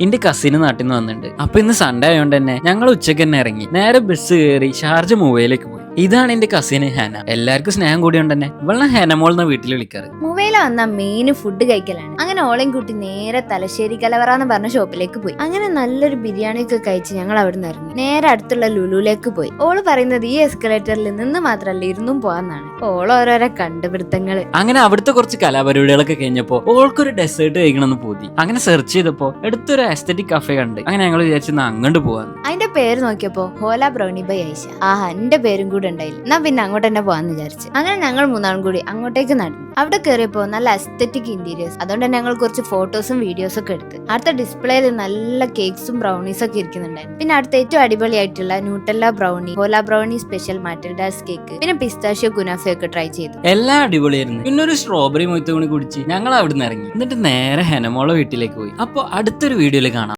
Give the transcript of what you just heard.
എന്റെ കസിന് നാട്ടിൽ നിന്ന് വന്നിട്ടുണ്ട്. അപ്പൊ ഇന്ന് സൺഡേ ആയതുകൊണ്ട് തന്നെ ഞങ്ങൾ ഉച്ചക്ക് തന്നെ ഇറങ്ങി നേരെ ബസ് കയറി ഷാർജ മൂവയിലേക്ക് പോയി. ഇതാണ് എന്റെ കസിന് ഹെന. എല്ലാവർക്കും സ്നേഹം കൂടിയോണ്ട് തന്നെ ഇവളെ ഹെനമോൾ എന്ന വീട്ടിൽ വിളിക്കാറ്. മൂവയില വന്ന മെയിൻ ഫുഡ് കഴിക്കലാണ്. അങ്ങനെ ഓളയും കൂട്ടി നേരെ തലശ്ശേരി കലവറ എന്ന് പറഞ്ഞ ഷോപ്പിലേക്ക് പോയി. അങ്ങനെ നല്ലൊരു ബിരിയാണി ഒക്കെ കഴിച്ച് ഞങ്ങൾ അവിടെ നിന്ന് ഇറങ്ങി നേരെ അടുത്തുള്ള ലുലുവിലേക്ക് പോയി. ഓള് പറയുന്നത് ഈ എസ്കലേറ്ററിൽ നിന്ന് മാത്രല്ല ഇരുന്നും പോവാന്നാണ്. ഓള് ഓരോരോ കണ്ടുപിടുത്തങ്ങള്. അങ്ങനെ അവിടുത്തെ കുറച്ച് കലാപരിപാടികളൊക്കെ കഴിഞ്ഞപ്പോ ഓൾക്കൊരു ഡെസേർട്ട് കഴിക്കണമെന്ന് പോതി. അങ്ങനെ സെർച്ച് ചെയ്തപ്പോ എടുത്തൊരു എസ്തറ്റിക് കഫേ കണ്ട്. അങ്ങനെ ഞങ്ങൾ വിചാരിച്ചു അങ്ങോട്ട് പോവാന്ന്. അതിന്റെ പേര് നോക്കിയപ്പോ ഹോല ബ്രൗണി ബൈ ഐഷ. ആഹാ, എന്റെ പേരും കൂടെ ഉണ്ടായില്ല. എന്നാ പിന്നെ അങ്ങോട്ട് തന്നെ പോവാന്ന് വിചാരിച്ചു. അങ്ങനെ ഞങ്ങൾ മൂന്നാളും കൂടി അങ്ങോട്ടേക്ക് നടന്നു. അവിടെ കയറിയപ്പോ നല്ല അസ്തറ്റിക് ഇന്റീരിയേഴ്സ്. അതുകൊണ്ട് തന്നെ ഞങ്ങൾ കുറച്ച് ഫോട്ടോസും വീഡിയോസും ഒക്കെ എടുത്ത്. അടുത്ത ഡിസ്പ്ലേയിൽ നല്ല കേക്ക്സും ബ്രൗണീസും ഒക്കെ ഇരിക്കുന്നുണ്ടായിരുന്നു. പിന്നെ അടുത്ത ഏറ്റവും അടിപൊളിയായിട്ടുള്ള ന്യൂട്ടല്ല ബ്രൗണി, ഹോല ബ്രൗണി സ്പെഷ്യൽ മാറ്റിൽഡാസ് കേക്ക്, പിന്നെ പിസ്താഷ്യോ കുനാഫ ഒക്കെ ട്രൈ ചെയ്തു. എല്ലാം അടിപൊളിയായിരുന്നു. പിന്നെ ഒരു സ്ട്രോബെറി മൊയ്ത്ത് കൂടി കുടിച്ച് ഞങ്ങൾ അവിടെ നിന്ന് ഇറങ്ങി. എന്നിട്ട് നേരെ ഹെനമോളെ വീട്ടിലേക്ക് പോയി. അപ്പൊ അടുത്തൊരു വീഡിയോയിൽ കാണാം.